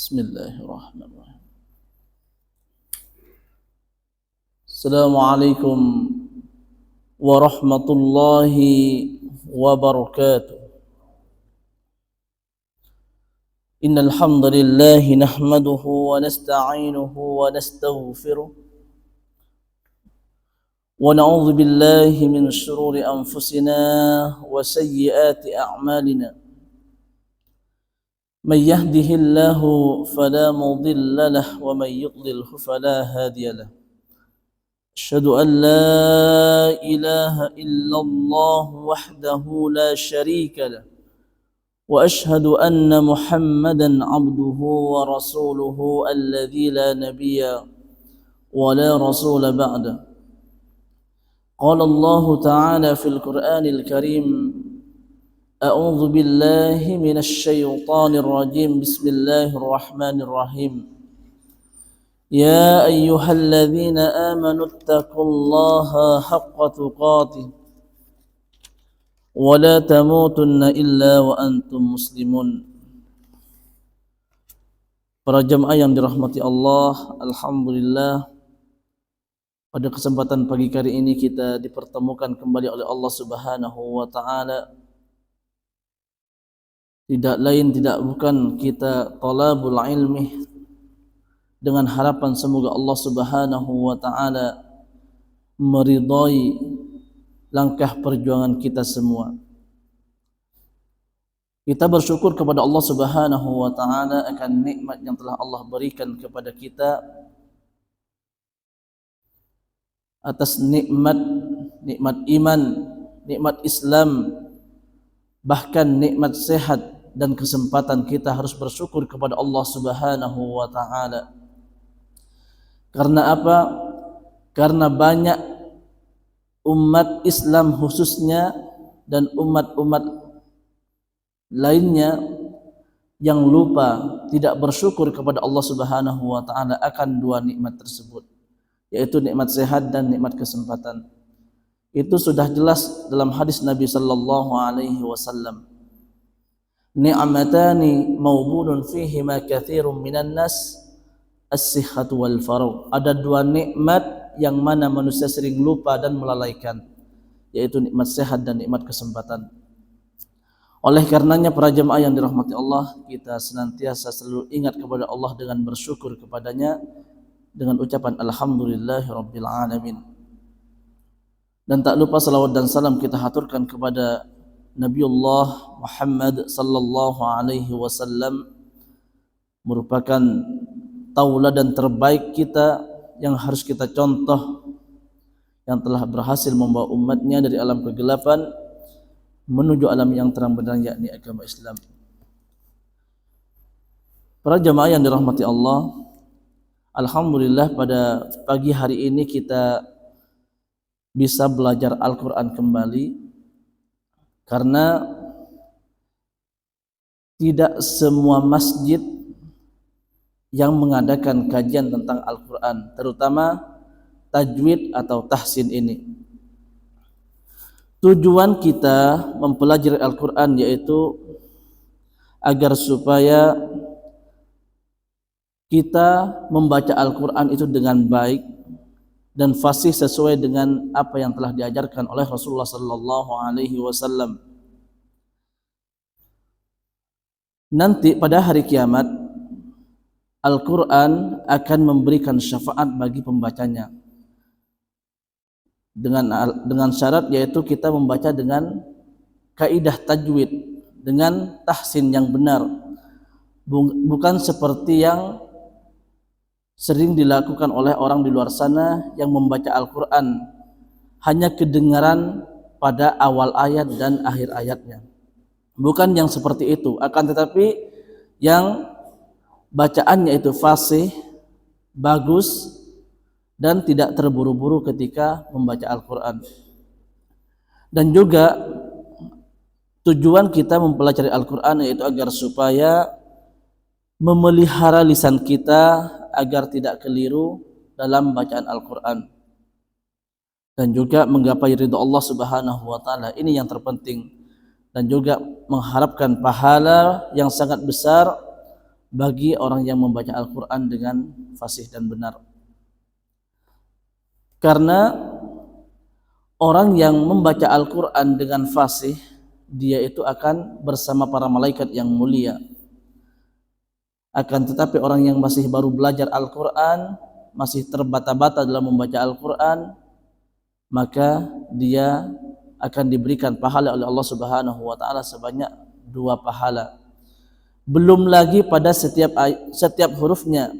Bismillahirrahmanirrahim. Assalamualaikum warahmatullahi wabarakatuh. Innal hamdalillah nahmaduhu wa nasta'inuhu wa nastaghfiruh wa na'udzu billahi min shururi anfusina wa sayyiati a'malina. من يهده الله فلا مضل له ومن يضلله فلا هادي له أشهد أن لا إله إلا الله وحده لا شريك له وأشهد أن محمدا عبده ورسوله الذي لا نبي ولا رسول بعده قال الله تعالى في القرآن الكريم أعوذ بالله من الشيطان الرجيم بسم الله الرحمن الرحيم يا أيها الذين آمنوا اتقوا الله حق تقاته ولا تموتن إلا وأنتم مسلمون. Para jamaah yang dirahmati Allah, alhamdulillah pada kesempatan pagi hari ini kita dipertemukan kembali oleh Allah Subhanahu wa taala. Tidak lain tidak bukan kita talabul ilmi dengan harapan semoga Allah Subhanahu wa taala meridai langkah perjuangan kita semua. Kita bersyukur kepada Allah Subhanahu wa taala akan nikmat yang telah Allah berikan kepada kita atas nikmat iman, nikmat Islam, bahkan nikmat sehat dan kesempatan. Kita harus bersyukur kepada Allah Subhanahu wa taala. Karena apa? Karena banyak umat Islam khususnya dan umat-umat lainnya yang lupa, tidak bersyukur kepada Allah Subhanahu wa taala akan dua nikmat tersebut, yaitu nikmat sehat dan nikmat kesempatan. Itu sudah jelas dalam hadis Nabi sallallahu alaihi wasallam. Ni'matani mawbunun fihima katsirun minan nas as-sihhatu wal faragh. Ada dua nikmat yang mana manusia sering lupa dan melalaikan, yaitu nikmat sehat dan nikmat kesempatan. Oleh karenanya para jemaah yang dirahmati Allah, kita senantiasa selalu ingat kepada Allah dengan bersyukur kepadanya dengan ucapan alhamdulillahirabbil alamin. Dan tak lupa salawat dan salam kita haturkan kepada Nabiullah Muhammad sallallahu alaihi wasallam, merupakan tauladan terbaik kita yang harus kita contoh, yang telah berhasil membawa umatnya dari alam kegelapan menuju alam yang terang benderang, yakni agama Islam. Para jamaah yang dirahmati Allah, alhamdulillah pada pagi hari ini kita bisa belajar Al-Quran kembali. Karena tidak semua masjid yang mengadakan kajian tentang Al-Quran, terutama tajwid atau tahsin ini. Tujuan kita mempelajari Al-Quran yaitu agar supaya kita membaca Al-Quran itu dengan baik dan fasih sesuai dengan apa yang telah diajarkan oleh Rasulullah sallallahu alaihi wasallam. Nanti pada hari kiamat Al-Quran akan memberikan syafaat bagi pembacanya dengan syarat, yaitu kita membaca dengan kaidah tajwid, dengan tahsin yang benar, bukan seperti yang sering dilakukan oleh orang di luar sana yang membaca Al-Quran hanya kedengaran pada awal ayat dan akhir ayatnya. Bukan yang seperti itu, akan tetapi yang bacaannya itu fasih, bagus, dan tidak terburu-buru ketika membaca Al-Quran. Dan juga tujuan kita mempelajari Al-Quran yaitu agar supaya memelihara lisan kita agar tidak keliru dalam bacaan Al-Quran, dan juga menggapai ridha Allah Subhanahu wa taala. Ini yang terpenting, dan juga mengharapkan pahala yang sangat besar bagi orang yang membaca Al-Quran dengan fasih dan benar. Karena orang yang membaca Al-Quran dengan fasih, dia itu akan bersama para malaikat yang mulia. Akan tetapi orang yang masih baru belajar Al-Quran, masih terbata-bata dalam membaca Al-Quran, maka dia akan diberikan pahala oleh Allah Subhanahu wa taala sebanyak 2 pahala. Belum lagi pada setiap hurufnya.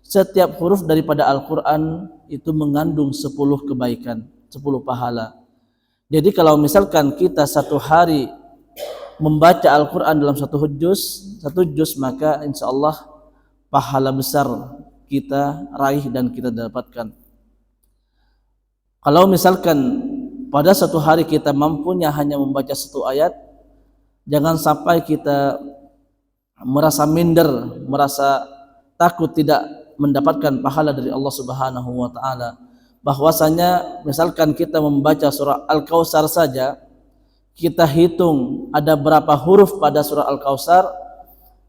Setiap huruf daripada Al-Quran itu mengandung 10 kebaikan, 10 pahala. Jadi kalau misalkan kita satu hari membaca Al-Quran dalam satu juz, maka insya Allah pahala besar kita raih dan kita dapatkan. Kalau misalkan pada satu hari kita mampunya hanya membaca 1 ayat, jangan sampai kita merasa minder, merasa takut tidak mendapatkan pahala dari Allah Subhanahu wa taala. Bahwasanya misalkan kita membaca surah Al-Kautsar saja, kita hitung ada berapa huruf pada surah Al-Kautsar,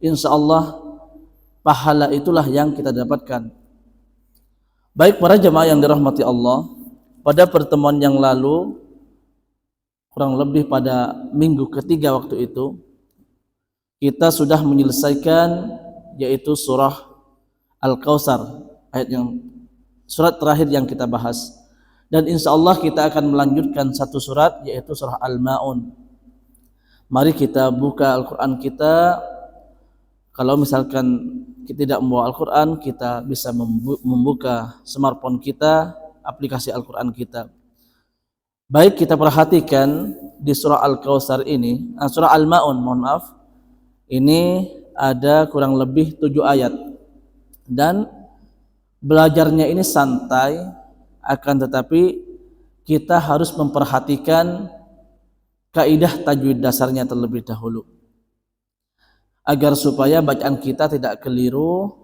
insyaallah pahala itulah yang kita dapatkan. Baik para jemaah yang dirahmati Allah, pada pertemuan yang lalu, kurang lebih pada minggu ketiga waktu itu, kita sudah menyelesaikan yaitu surah Al-Kautsar, surat terakhir yang kita bahas. Dan insya Allah kita akan melanjutkan satu surat yaitu surah Al-Ma'un. Mari kita buka Al-Quran kita. Kalau misalkan kita tidak membawa Al-Quran, kita bisa membuka smartphone kita, aplikasi Al-Quran kita. Baik, kita perhatikan di surah Al-Kautsar ini, surah Al-Ma'un, mohon maaf. Ini ada kurang lebih 7 ayat. Dan belajarnya ini santai, akan tetapi kita harus memperhatikan kaidah tajwid dasarnya terlebih dahulu, agar supaya bacaan kita tidak keliru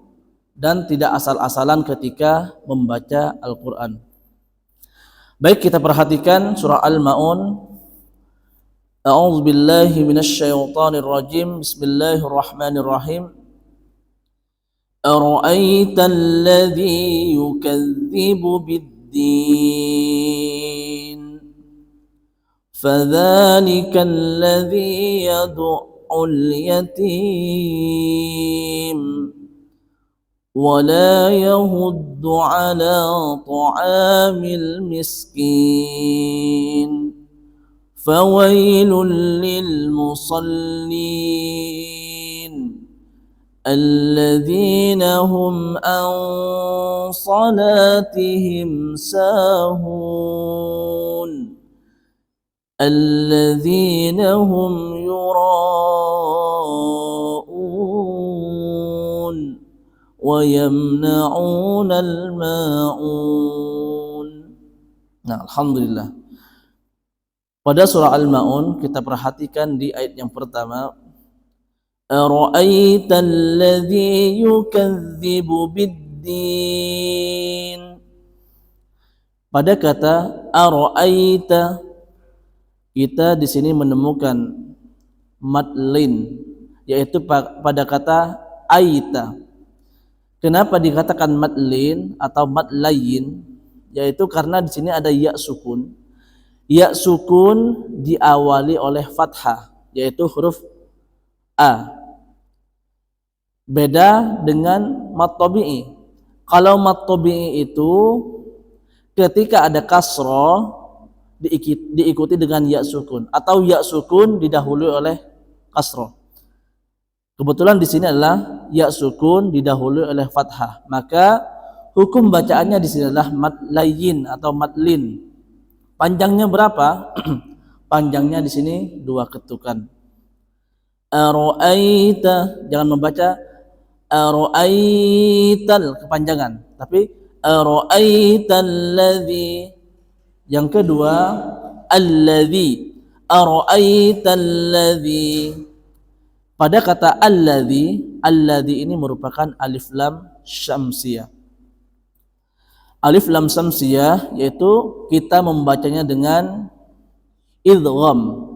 dan tidak asal-asalan ketika membaca Al-Quran. Baik, kita perhatikan surah Al-Ma'un. A'udzu billahi minasyaitonir rajim. Bismillahirrahmanirrahim. Ara'aital ladzi yukadzibu bid-din fadzalikal ladzi yad'ul yatim wa la yahuddu 'ala ta'amil miskin fawailul lil musallin alladzina hum an salatihim sahun alladzina hum yura'un wa yamna'unal ma'un. Nah, alhamdulillah. Pada surah Al-Ma'un kita perhatikan di ayat yang pertama, ara'aital ladzi yukadzibu bid-din. Pada kata ara'aita, kita di sini menemukan mad lin, yaitu pada kata aita. Kenapa dikatakan mad lin atau mad layin? Yaitu karena di sini ada ya sukun. Ya sukun diawali oleh fathah, yaitu huruf a. Beda dengan mad tabi'i. Kalau mad tabi'i itu ketika ada kasroh diikuti dengan ya sukun, atau ya sukun didahului oleh kasroh. Kebetulan di sini adalah ya sukun didahului oleh fathah, maka hukum bacaannya di sini adalah mad layyin atau mad lin. Panjangnya berapa? Panjangnya di sini 2 ketukan. Ara'aita, jangan membaca ara'aital kepanjangan, tapi ara'aital ladzi. Yang kedua alladzi, ara'aital ladzi. Pada kata alladzi, alladzi ini merupakan alif lam syamsiyah. Alif lam syamsiyah yaitu kita membacanya dengan idgham.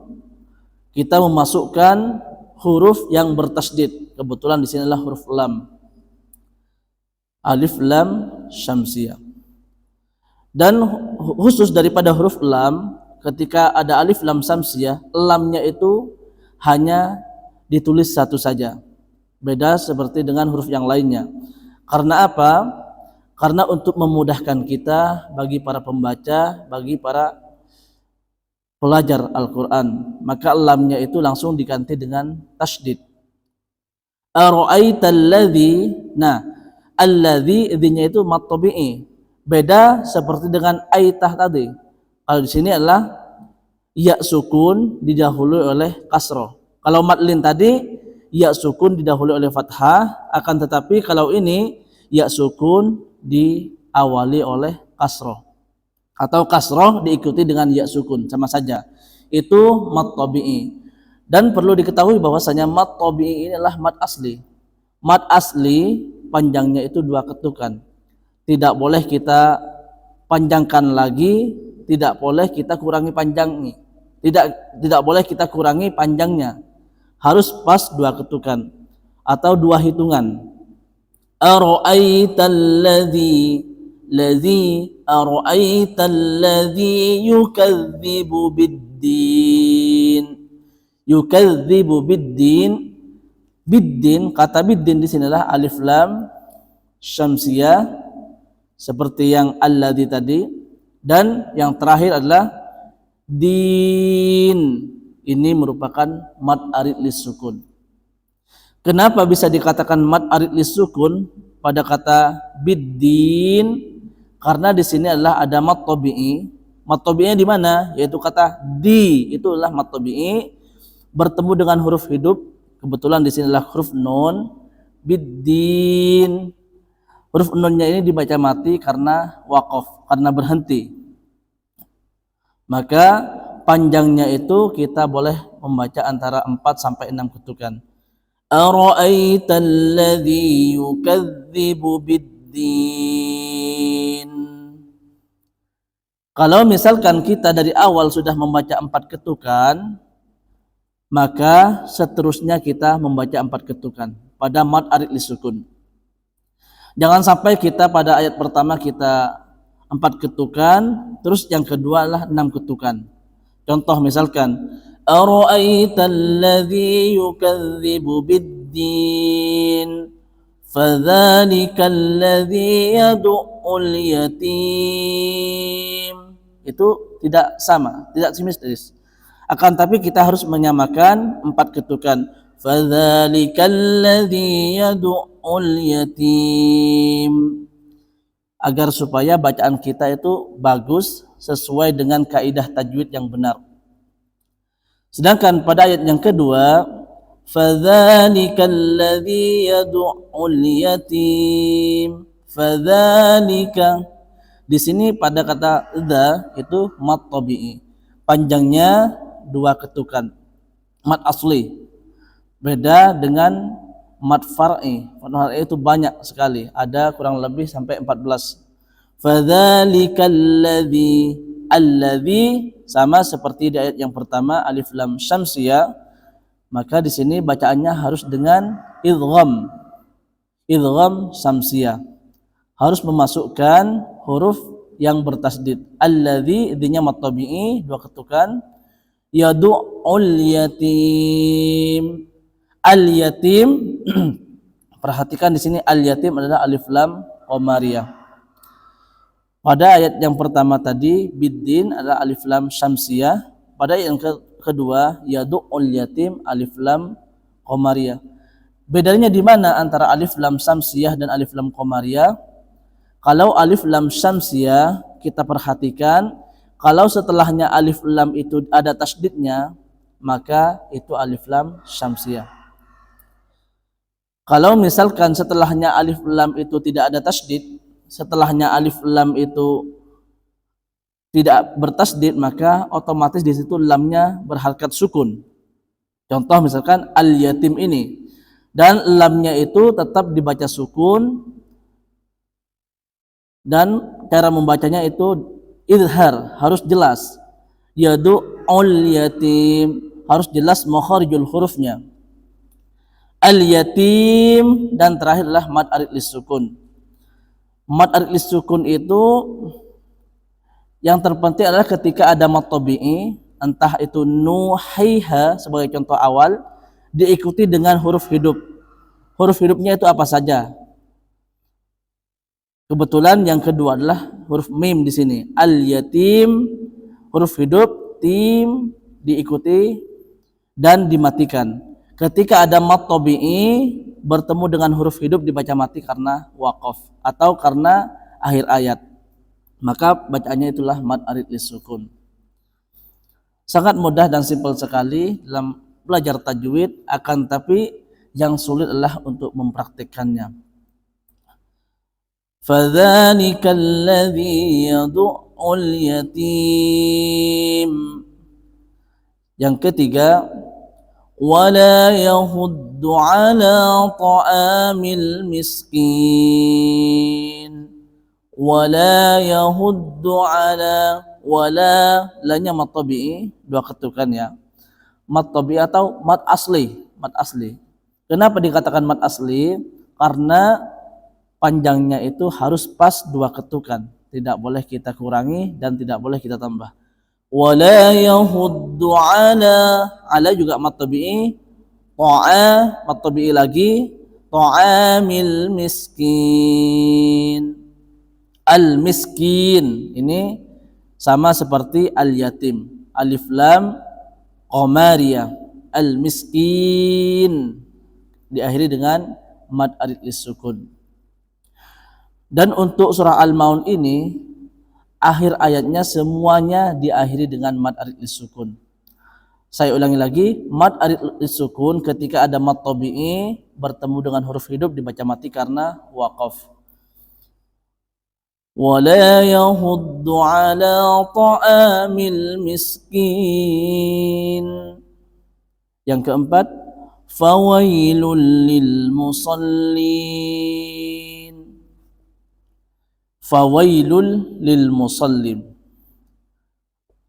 Kita memasukkan huruf yang bertasdid. Kebetulan di sini adalah huruf lam. Alif lam syamsiyah. Dan khusus daripada huruf lam, ketika ada alif lam syamsiyah, lamnya itu hanya ditulis satu saja. Beda seperti dengan huruf yang lainnya. Karena apa? Karena untuk memudahkan kita, bagi para pembaca, bagi para pelajar Al-Quran, maka lamnya itu langsung diganti dengan tasydid. Ara'aital ladzi, nah alladzi idnya itu mad tabi'i. Beda seperti dengan aitah tadi. Kalau di sini adalah ya sukun didahului oleh kasroh. Kalau madlin tadi ya sukun didahului oleh fathah, akan tetapi kalau ini ya sukun diawali oleh kasroh atau kasroh diikuti dengan ya sukun, sama saja. Itu mad tabi'i. Dan perlu diketahui bahwasanya mad tabi'i ini adalah mad asli. Mad asli panjangnya itu 2 ketukan. Tidak boleh kita panjangkan lagi, tidak boleh kita kurangi panjangnya. Tidak boleh kita kurangi panjangnya. Harus pas 2 ketukan atau 2 hitungan. Ara'aital ladzi ara'aital ladzi yukadzibu biddin. Yukadzibu biddin. Biddin, kata biddin di sini adalah alif lam syamsiyah seperti yang alladzi tadi, dan yang terakhir adalah din. Ini merupakan mad arid lis-sukun. Kenapa bisa dikatakan mad arid lis-sukun pada kata biddin? Karena di sini adalah ada mad tabi'i. Mad tabi'inya di mana? Yaitu kata di, itu adalah mad tabi'i bertemu dengan huruf hidup. Kebetulan di sini adalah huruf nun, biddin. Huruf nunnya ini dibaca mati karena waqaf, karena berhenti. Maka panjangnya itu kita boleh membaca antara 4 sampai 6 ketukan. Ara'aital ladzi yukadzibu biddin. Kalau misalkan kita dari awal sudah membaca 4 ketukan, maka seterusnya kita membaca 4 ketukan pada mad arid lisukun. Jangan sampai kita pada ayat pertama kita 4 ketukan, terus yang kedua adalah 6 ketukan. Contoh misalkan, ara'aital ladzi yukadzibu biddin, fadzalikal ladzi yad'ul yatim. Itu tidak sama, tidak simetris. Akan tapi kita harus menyamakan 4 ketukan. Fadzalikal ladzi yad'ul yatim, agar supaya bacaan kita itu bagus sesuai dengan kaidah tajwid yang benar. Sedangkan pada ayat yang kedua, fadzalikal ladzi yad'ul yatim, fadzalika, di sini pada kata dza itu mad tabi'i. Panjangnya 2 ketukan. Mad asli. Beda dengan mad far'i. Mad far'i itu banyak sekali. Ada kurang lebih sampai 14. Fadzalikal ladzi, alladzi sama seperti di ayat yang pertama alif lam syamsiyah, maka di sini bacaannya harus dengan idgham. Idgham syamsiyah. Harus memasukkan huruf yang bertasdid. Alladzi idnya mad tabi'i 2 ketukan. Yad'ul yatim. Al yatim perhatikan di sini al yatim adalah alif lam qamariyah. Pada ayat yang pertama tadi biddin adalah alif lam syamsiyah. Pada ayat yang kedua yad'ul yatim alif lam qamariyah. Bedanya di mana antara alif lam syamsiyah dan alif lam qamariyah? Kalau alif lam syamsiyah kita perhatikan, kalau setelahnya alif lam itu ada tasdidnya, maka itu alif lam syamsiyah. Kalau misalkan setelahnya alif lam itu tidak ada tasdid, setelahnya alif lam itu tidak bertasdid, maka otomatis di situ lamnya berharkat sukun. Contoh misalkan al yatim ini, dan lamnya itu tetap dibaca sukun, dan cara membacanya itu idhar, harus jelas. Yad'ul yatim, harus jelas makharijul hurufnya. al-yatim, dan terakhir adalah mad arid lisukun. Mad arid lisukun itu yang terpenting adalah ketika ada mad tabi'i, entah itu nuhaiha sebagai contoh awal, diikuti dengan huruf hidup. Huruf hidupnya itu apa saja? Kebetulan yang kedua adalah huruf mim di sini. Al-yatim, huruf hidup, tim diikuti dan dimatikan. Ketika ada mad tabi'i bertemu dengan huruf hidup dibaca mati karena waqaf atau karena akhir ayat, maka bacaannya itulah mad arid lisukun. Sangat mudah dan simpel sekali dalam belajar tajwid, akan tapi yang sulit adalah untuk mempraktikkannya. فَذَلِكَ الَّذِي يَدُعُّ الْيَتِيمَ. Yang ketiga, وَلَا يَحُضُّ عَلَى طَعَامِ الْمِسْكِينِ. وَلَا يَحُضُّ عَلى, wala lanya mad tabi'i, dua ketukan ya. Mad tabi'i atau mad asli, mad asli. Kenapa dikatakan mad asli? Karena panjangnya itu harus pas dua ketukan, tidak boleh kita kurangi dan tidak boleh kita tambah. Wala yahuddu ala juga mad tabi'i, mad tabi'i lagi, ta'amil miskin. Al miskin ini sama seperti al yatim, alif lam qamariyah. Al miskin diakhiri dengan mad arid lisukun. Dan untuk surah Al-Maun ini akhir ayatnya semuanya diakhiri dengan mad arid lisukun. Saya ulangi lagi, mad arid lisukun ketika ada mad tabi'i bertemu dengan huruf hidup dibaca mati karena waqaf. Wala yahuddu ala ta'amil miskin. Yang keempat, fawailul lil musallin. Fawailul lil musallin.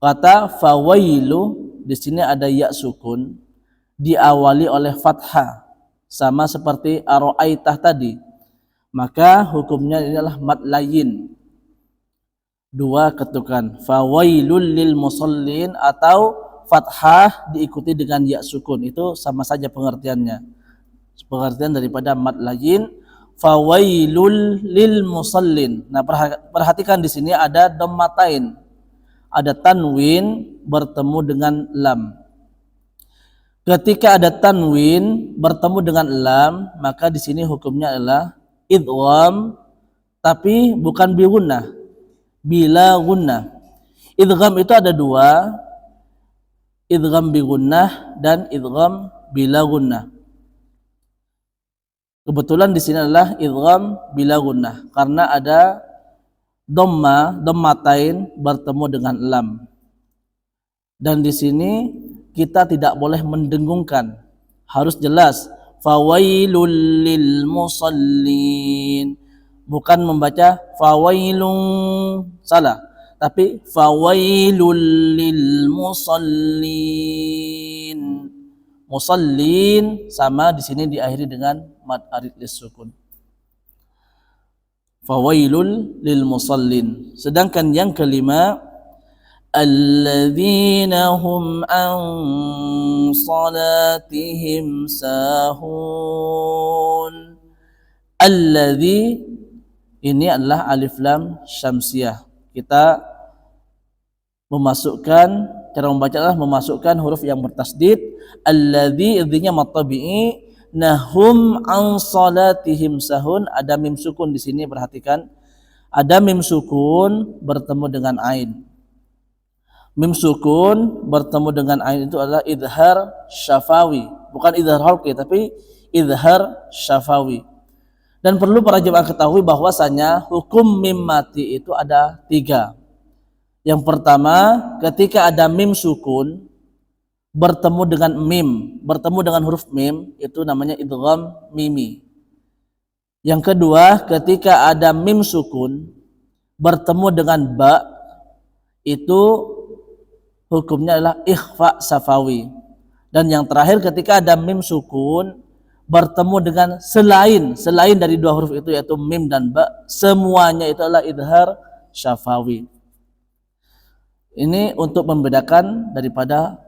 Kata fawailu di sini ada ya sukun diawali oleh fathah sama seperti ara'aitah tadi. Maka hukumnya adalah mad layin. Dua ketukan. Fawailul lil musallin atau fathah diikuti dengan ya sukun, itu sama saja pengertiannya. Pengertian daripada mad layin. Fawailul lil musallin. Nah, perhatikan di sini ada dhammatain. Ada tanwin bertemu dengan lam. Ketika ada tanwin bertemu dengan lam, maka di sini hukumnya adalah idgham, tapi bukan bi gunnah, bila gunnah. Idgham itu ada dua, idgham bi gunnah dan idgham bila gunnah. Kebetulan di sini adalah idgham bila gunnah karena ada dhammatain bertemu dengan lam. Dan di sini kita tidak boleh mendengungkan, harus jelas fawailul lil musallin, bukan membaca fawailun, salah, tapi fawailul lil musallin. Musallin sama di sini diakhiri dengan mad arid lisukun. Fawailul lil musallin. Sedangkan yang kelima, alladzina hum an salatihim sahun. Alladzi ini adalah alif lam syamsiyah. Kita memasukkan, cara membaca adalah memasukkan huruf yang bertasdid. Alladzi idzinya mad tabi'i, nahum an salatihim sahun, ada mim sukun di sini, perhatikan. Ada mim sukun bertemu dengan ain. Mim sukun bertemu dengan ain itu adalah idhar syafawi, bukan idhar halqi tapi idhar syafawi. Dan perlu para jemaah ketahui bahwasanya hukum mim mati itu ada tiga. Yang pertama, ketika ada mim sukun bertemu dengan mim, bertemu dengan huruf mim, itu namanya idgham mimi. Yang kedua, ketika ada mim sukun bertemu dengan ba, itu hukumnya adalah ikhfa safawi. Dan yang terakhir, ketika ada mim sukun bertemu dengan selain dari dua huruf itu yaitu mim dan ba, semuanya itu adalah idhar syafawi. Ini untuk membedakan daripada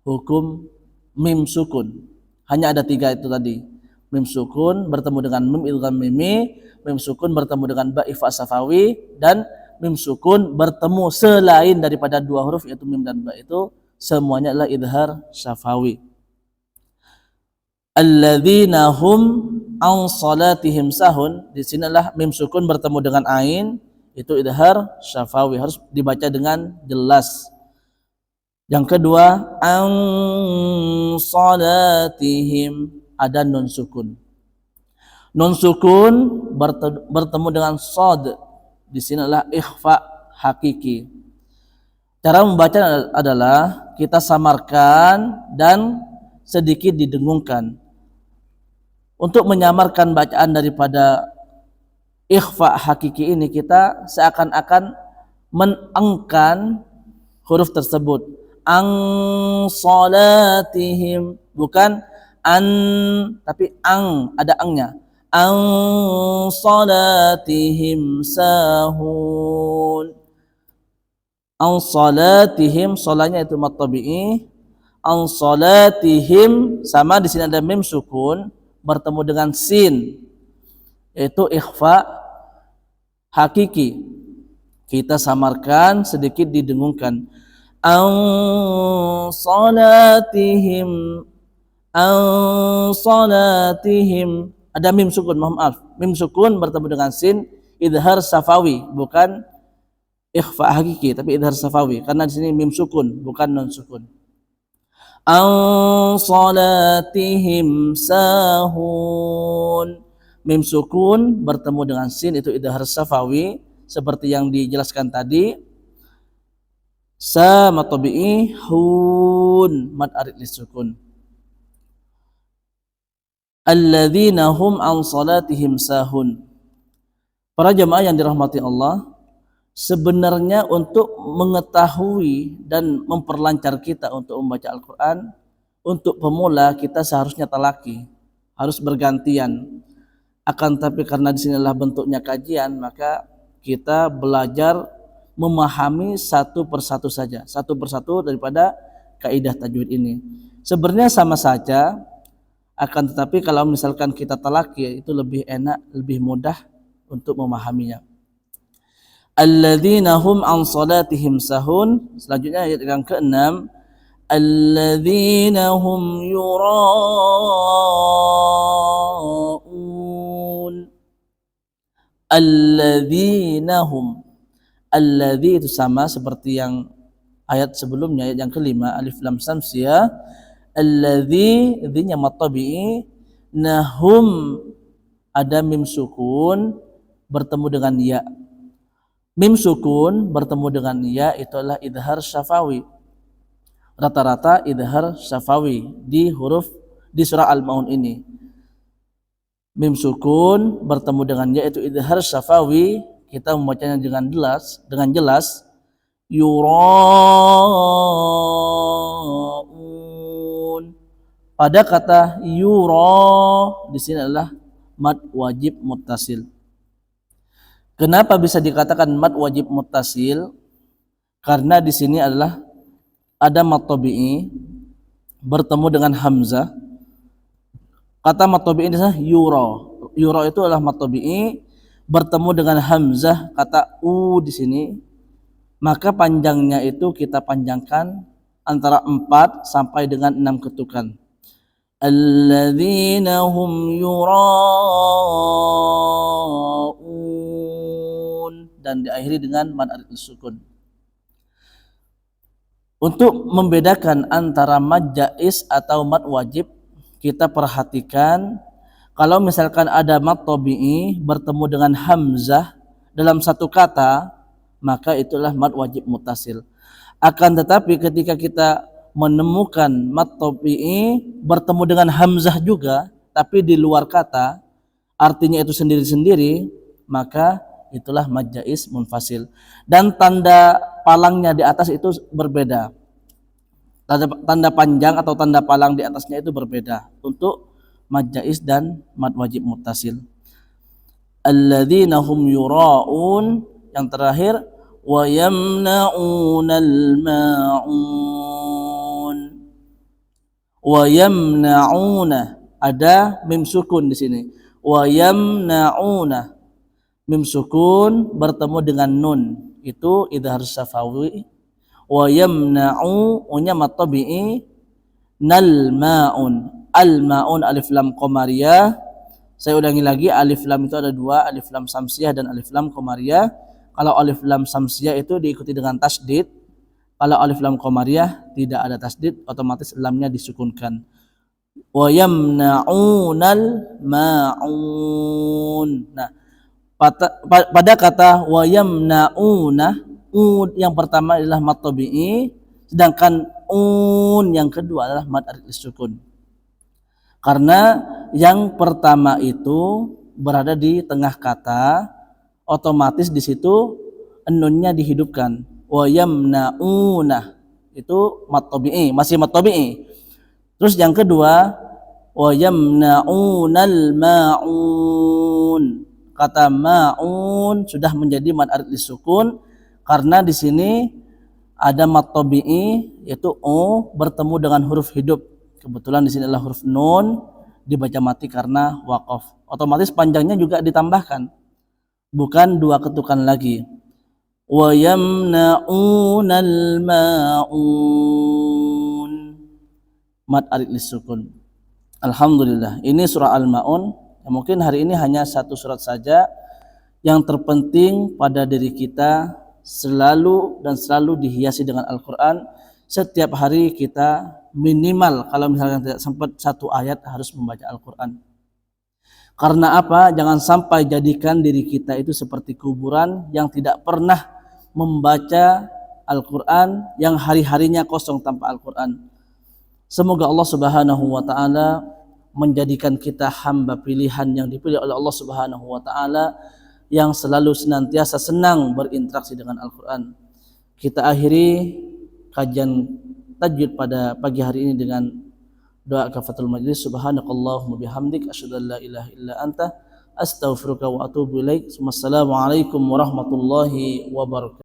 hukum mim sukun. Hanya ada 3 itu tadi. Mim sukun bertemu dengan mim idgham mimi, mim sukun bertemu dengan ba ikhfa syafawi, dan mim sukun bertemu selain daripada dua huruf yaitu mim dan ba itu semuanya adalah idhar syafawi. Alladzina hum an salatihim sahun, di sinilah mim sukun bertemu dengan ain itu idhar syafawi, harus dibaca dengan jelas. Yang kedua, an salatihim, ada nun sukun. Nun sukun bertemu dengan sod, di sinilah ikhfa hakiki. Cara membaca adalah kita samarkan dan sedikit didengungkan. Untuk menyamarkan bacaan daripada ikhfa hakiki ini, kita seakan-akan menengkan huruf tersebut. An salatihim, bukan an tapi ang, ada angnya. An salatihim sahun. An salatihim, solanya itu mat tabi'i. An salatihim, sama di sini ada mim sukun bertemu dengan sin, yaitu ikhfa hakiki. Kita samarkan, sedikit didengungkan. An salatihim, an salatihim, ada mim sukun, mohon maaf, mim sukun bertemu dengan sin, idhar safawi, bukan ikhfa hakiki tapi idhar safawi, karena di sini mim sukun bukan nun sukun. An salatihim sahun, mim sukun bertemu dengan sin itu idhar safawi seperti yang dijelaskan tadi. Sa mat tabi'i, hun mad arid lisukun. Alladzina hum an salatihim sahun. Para jemaah yang dirahmati Allah, sebenarnya untuk mengetahui dan memperlancar kita untuk membaca Al-Quran, untuk pemula kita seharusnya talaki, harus bergantian. Akan tapi karena disinilah bentuknya kajian, maka kita belajar memahami satu persatu saja, satu persatu daripada kaidah tajwid ini. Sebenarnya sama saja, akan tetapi kalau misalkan kita talaki itu lebih enak, lebih mudah untuk memahaminya. Alladzina hum an salatihim sahun. Selanjutnya ayat yang ke-6, alladzina hum yura'un. Alladzina hum, alladzi itu sama seperti yang ayat sebelumnya, ayat yang kelima, alif lam samsiyah. Alladzi, dzinya mat tabi'i, nahum ada mim sukun bertemu dengan ya. Mim sukun bertemu dengan ya itu adalah idhar syafawi. Rata-rata idhar syafawi di huruf di surah Al-Maun ini. Mim sukun bertemu dengan ya itu idhar syafawi, kita membacanya dengan jelas yuraun. Pada kata yura di sini adalah mad wajib muttasil. Kenapa bisa dikatakan mad wajib muttasil? Karena di sini adalah ada mad tabi'i bertemu dengan hamzah. Kata mad tabi'i di sana yura. Yura itu adalah mad tabi'i bertemu dengan hamzah kata u di sini. Maka panjangnya itu kita panjangkan antara 4 sampai dengan 6 ketukan. Alladzina hum yura'un, dan diakhiri dengan mad arid sukun. Untuk membedakan antara mad jaiz atau mad wajib, kita perhatikan kalau misalkan ada mad tabi'i bertemu dengan hamzah dalam satu kata, maka itulah mad wajib muttasil. Akan tetapi ketika kita menemukan mad tabi'i bertemu dengan hamzah juga tapi di luar kata, artinya itu sendiri-sendiri, maka itulah mad jaiz munfasil. Dan tanda palangnya di atas itu berbeda. Tanda panjang atau tanda palang di atasnya itu berbeda untuk mad jaiz dan mad wajib muttasil. Alladzina hum yura'un, yang terakhir wa yamna'unal ma'un. Wa yamna'una, ada mim sukun di sini. Wa yamna'una, mim sukun bertemu dengan nun, itu idhar syafawi. Wa yamna'u, unya mad tabi'i, nal ma'un, al ma'un alif lam qamariyah. Saya ulangi lagi, alif lam itu ada dua, alif lam samsiyah dan alif lam qamariyah. Kalau alif lam samsiyah itu diikuti dengan tasdid, kalau alif lam qamariyah tidak ada tasdid, otomatis lamnya disukunkan. Wa yamna'unal ma'un. Nah, pada kata wa yamna'una, yang pertama adalah mad tabi'i, sedangkan yang kedua adalah mad arid sukun. Karena yang pertama itu berada di tengah kata, otomatis di situ nunnya dihidupkan. Wa yamna'una, itu mad tabi'i, masih mad tabi'i. Terus yang kedua, wa yamna'unal ma'un. Kata ma'un sudah menjadi mad arid sukun karena di sini ada mad tabi'i, yaitu o bertemu dengan huruf hidup. Kebetulan di sini adalah huruf nun, dibaca mati karena waqaf. Otomatis panjangnya juga ditambahkan, bukan dua ketukan lagi. Wa yamna'unal ma'un, mad arid sukun. Alhamdulillah, ini surah Al-Ma'un. Mungkin hari ini hanya satu surat saja. Yang terpenting pada diri kita selalu dihiasi dengan Al-Quran. Setiap hari kita minimal, kalau misalnya tidak sempat, satu ayat harus membaca Al-Quran. Karena apa? Jangan sampai jadikan diri kita itu seperti kuburan yang tidak pernah membaca Al-Quran, yang hari-harinya kosong tanpa Al-Quran. Semoga Allah Subhanahu wa Ta'ala menjadikan kita hamba pilihan yang dipilih oleh Allah Subhanahu wa Ta'ala, yang selalu senantiasa senang berinteraksi dengan Al-Quran. Kita akhiri kajian tajwid pada pagi hari ini dengan doa kafatul majlis. Subhanakallahumma bihamdik, asyhadu an la ilaha illa anta, astaghfiruka wa atubu ilaik. Wassalamualaikum warahmatullahi wabarakatuh.